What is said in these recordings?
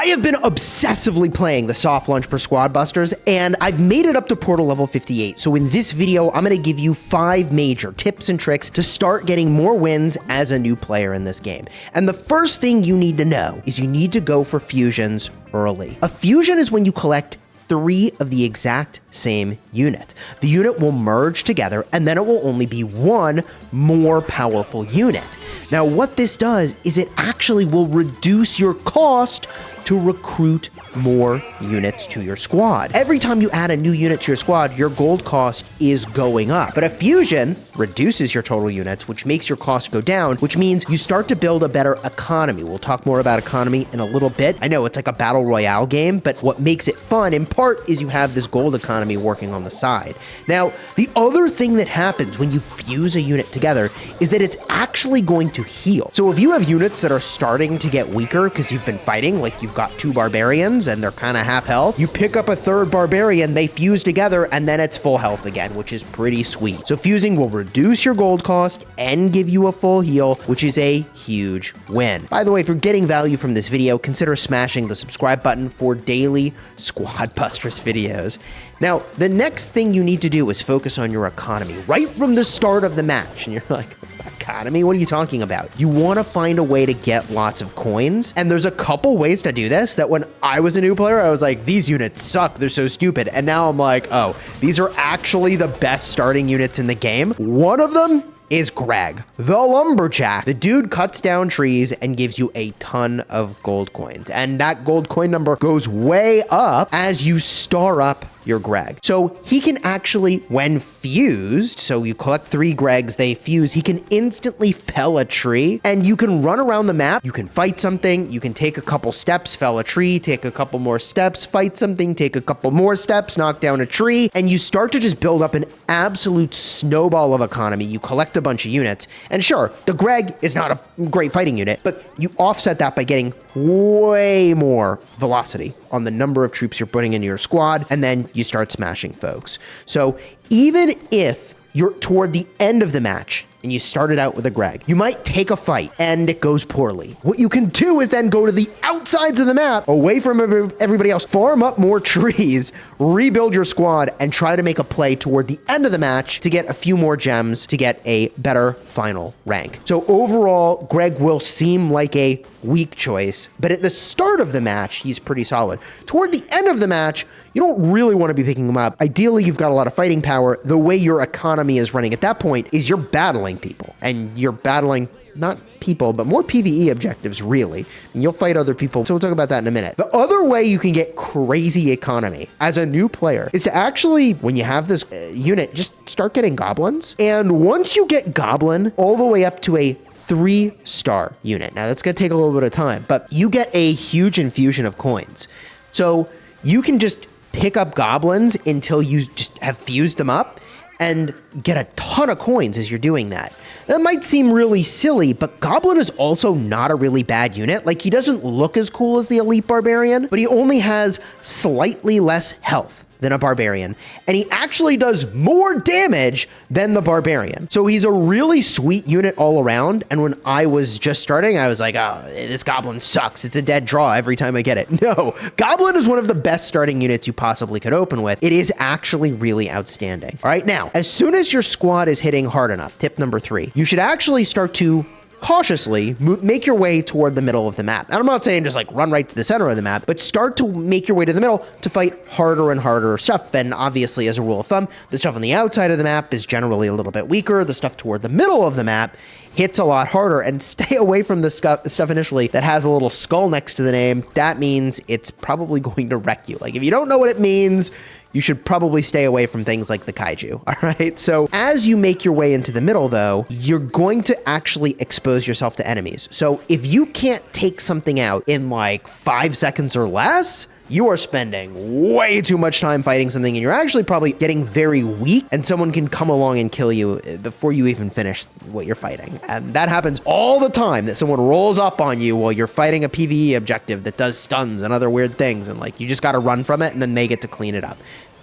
I have been obsessively playing the soft launch per squad busters, and I've made it up to portal level 58. So in this video, I'm going to give you 5 major tips and tricks to start getting more wins as a new player in this game. And the first thing you need to know is you need to go for fusions early. A fusion is when you collect 3 of the exact same unit. The unit will merge together, and then it will only be one more powerful unit. Now, what this does is it actually will reduce your cost to recruit more units to your squad. Every time you add a new unit to your squad, your gold cost is going up. But a fusion reduces your total units, which makes your cost go down, which means you start to build a better economy. We'll talk more about economy in a little bit. I know it's like a battle royale game, but what makes it fun in part is you have this gold economy working on the side. Now, the other thing that happens when you fuse a unit together is that it's actually going to heal. So if you have units that are starting to get weaker because you've been fighting, like you've got 2 barbarians and they're kind of half health, you pick up a 3rd barbarian, they fuse together, and then it's full health again, which is pretty sweet. So fusing will reduce your gold cost and give you a full heal, which is a huge win. By the way, if you're getting value from this video, consider smashing the subscribe button for daily Squad Busters videos. Now, the next thing you need to do is focus on your economy right from the start of the match. And you're like, economy? What are you talking about? You want to find a way to get lots of coins. And there's a couple ways to do this that when I was a new player, I was like, these units suck. They're so stupid. And now I'm like, oh, these are actually the best starting units in the game. One of them is Greg, the lumberjack. The dude cuts down trees and gives you a ton of gold coins. And that gold coin number goes way up as you star up your Greg. So he can actually, when fused, so you collect 3 Gregs, they fuse, he can instantly fell a tree, and you can run around the map, you can fight something, you can take a couple steps, fell a tree, take a couple more steps, fight something, take a couple more steps, knock down a tree, and you start to just build up an absolute snowball of economy. You collect a bunch of units, and sure, the Greg is not a great fighting unit, but you offset that by getting way more velocity on the number of troops you're putting into your squad, and then you start smashing folks. So even if you're toward the end of the match and you started out with a Greg, you might take a fight and it goes poorly. What you can do is then go to the outsides of the map, away from everybody else, farm up more trees, rebuild your squad, and try to make a play toward the end of the match to get a few more gems to get a better final rank. So overall, Greg will seem like a weak choice, but at the start of the match, he's pretty solid. Toward the end of the match, you don't really want to be picking him up. Ideally, you've got a lot of fighting power. The way your economy is running at that point is you're battling people, and you're battling not people, but more PvE objectives, really. And you'll fight other people, so we'll talk about that in a minute. The other way you can get crazy economy as a new player is to actually, when you have this unit, just start getting goblins. And once you get goblin all the way up to a 3-star unit, now that's going to take a little bit of time, but you get a huge infusion of coins. So you can just pick up goblins until you just have fused them up and get a ton of coins as you're doing that. That might seem really silly, but Goblin is also not a really bad unit. Like, he doesn't look as cool as the elite barbarian, but he only has slightly less health than a barbarian, and he actually does more damage than the barbarian. So he's a really sweet unit all around, and when I was just starting, I was like, oh, this Goblin sucks. It's a dead draw every time I get it. No, Goblin is one of the best starting units you possibly could open with. It is actually really outstanding. All right, now, as soon as your squad is hitting hard enough, tip number 3, you should actually start to cautiously make your way toward the middle of the map. And I'm not saying just like run right to the center of the map, but start to make your way to the middle to fight harder and harder stuff. And obviously, as a rule of thumb, the stuff on the outside of the map is generally a little bit weaker. The stuff toward the middle of the map hits a lot harder, and stay away from the stuff initially that has a little skull next to the name. That means it's probably going to wreck you. Like, if you don't know what it means, you should probably stay away from things like the kaiju, all right? So as you make your way into the middle, though, you're going to actually expose yourself to enemies. So if you can't take something out in like 5 seconds or less, you are spending way too much time fighting something, and you're actually probably getting very weak, and someone can come along and kill you before you even finish what you're fighting. And that happens all the time, that someone rolls up on you while you're fighting a PvE objective that does stuns and other weird things, and like you just got to run from it, and then they get to clean it up.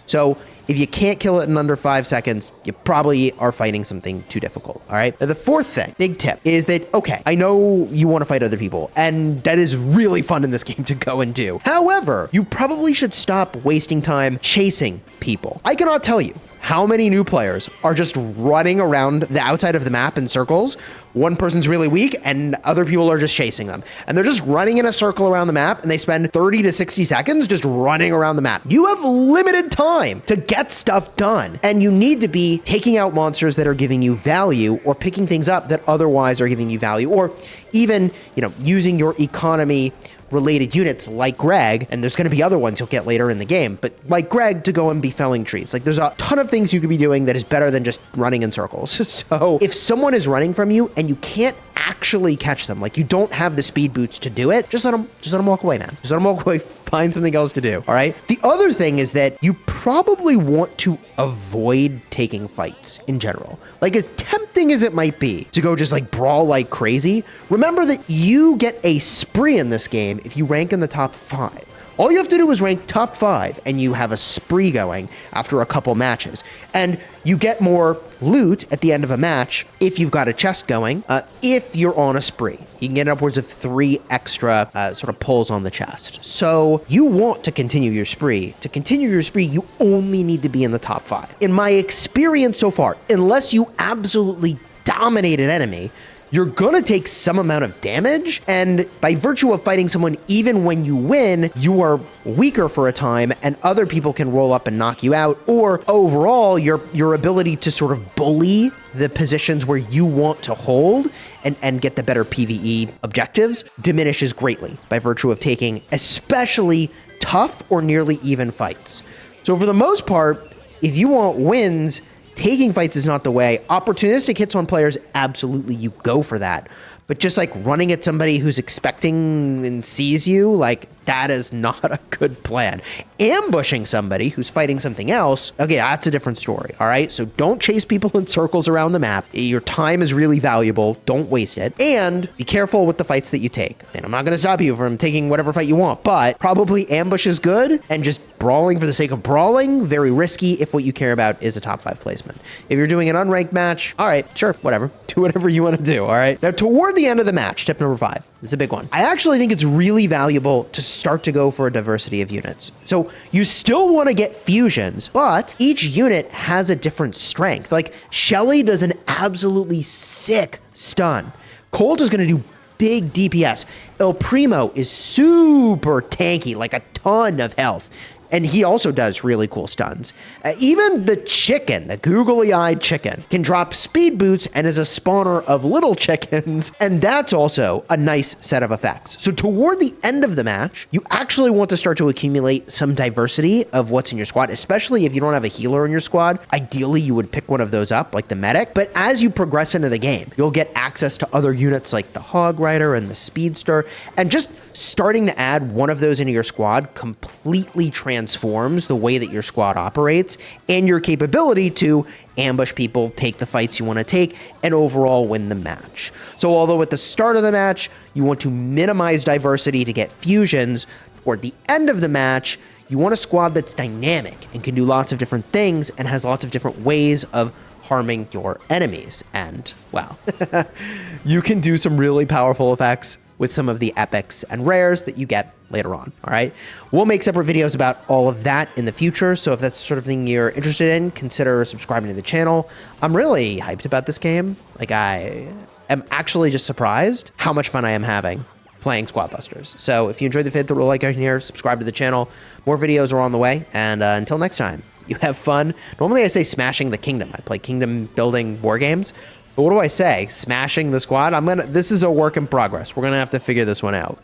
So if you can't kill it in under 5 seconds, you probably are fighting something too difficult, all right? Now, the fourth thing, big tip, is that, okay, I know you want to fight other people, and that is really fun in this game to go and do. However, you probably should stop wasting time chasing people. I cannot tell you how many new players are just running around the outside of the map in circles. One person's really weak and other people are just chasing them. And they're just running in a circle around the map and they spend 30 to 60 seconds just running around the map. You have limited time to get stuff done. And you need to be taking out monsters that are giving you value or picking things up that otherwise are giving you value, or even, using your economy related units like Greg, and there's going to be other ones you'll get later in the game, but like Greg to go and be felling trees. Like, there's a ton of things you could be doing that is better than just running in circles. So if someone is running from you and you can't actually catch them, like you don't have the speed boots to do it, just let them walk away, man. Just let them walk away, find something else to do, all right? The other thing is that you probably want to avoid taking fights in general. Like, as tempting as it might be to go just like brawl like crazy, remember that you get a spree in this game if you rank in the top 5. All you have to do is rank top 5 and you have a spree going after a couple matches. And you get more loot at the end of a match if you've got a chest going, if you're on a spree. You can get upwards of 3 extra sort of pulls on the chest. So you want to continue your spree. To continue your spree, you only need to be in the top 5. In my experience so far, unless you absolutely dominate an enemy, you're gonna take some amount of damage, and by virtue of fighting someone, even when you win, you are weaker for a time, and other people can roll up and knock you out, or overall, your ability to sort of bully the positions where you want to hold and get the better PvE objectives diminishes greatly by virtue of taking especially tough or nearly even fights. So for the most part, if you want wins, taking fights is not the way. Opportunistic hits on players, absolutely, you go for that. But just like running at somebody who's expecting and sees you, like, that is not a good plan. Ambushing somebody who's fighting something else, okay, that's a different story, all right? So don't chase people in circles around the map. Your time is really valuable. Don't waste it. And be careful with the fights that you take. And I'm not going to stop you from taking whatever fight you want, but probably ambush is good, and just brawling for the sake of brawling, very risky if what you care about is a top 5 placement. If you're doing an unranked match, all right, sure, whatever. Do whatever you want to do, all right? Now, toward the end of the match, tip number 5. This is a big one. I actually think it's really valuable to start to go for a diversity of units. So you still want to get fusions, but each unit has a different strength. Like, Shelly does an absolutely sick stun. Colt is going to do big DPS. El Primo is super tanky, like a ton of health. And he also does really cool stuns. Even the chicken, the googly-eyed chicken, can drop speed boots and is a spawner of little chickens. And that's also a nice set of effects. So toward the end of the match, you actually want to start to accumulate some diversity of what's in your squad, especially if you don't have a healer in your squad. Ideally, you would pick one of those up, like the medic. But as you progress into the game, you'll get access to other units like the Hog Rider and the Speedster. And just starting to add one of those into your squad completely transforms the way that your squad operates and your capability to ambush people, take the fights you want to take, and overall win the match. So although at the start of the match, you want to minimize diversity to get fusions, or at the end of the match, you want a squad that's dynamic and can do lots of different things and has lots of different ways of harming your enemies. And, well, you can do some really powerful effects with some of the epics and rares that you get later on, all right? We'll make separate videos about all of that in the future, so if that's the sort of thing you're interested in, consider subscribing to the channel. I'm really hyped about this game. Like, I am actually just surprised how much fun I am having playing Squad Busters. So if you enjoyed the vid, throw a like out here, subscribe to the channel. More videos are on the way, and until next time, you have fun. Normally I say smashing the kingdom. I play kingdom building war games. But what do I say? Smashing the squad? This is a work in progress. We're gonna have to figure this one out.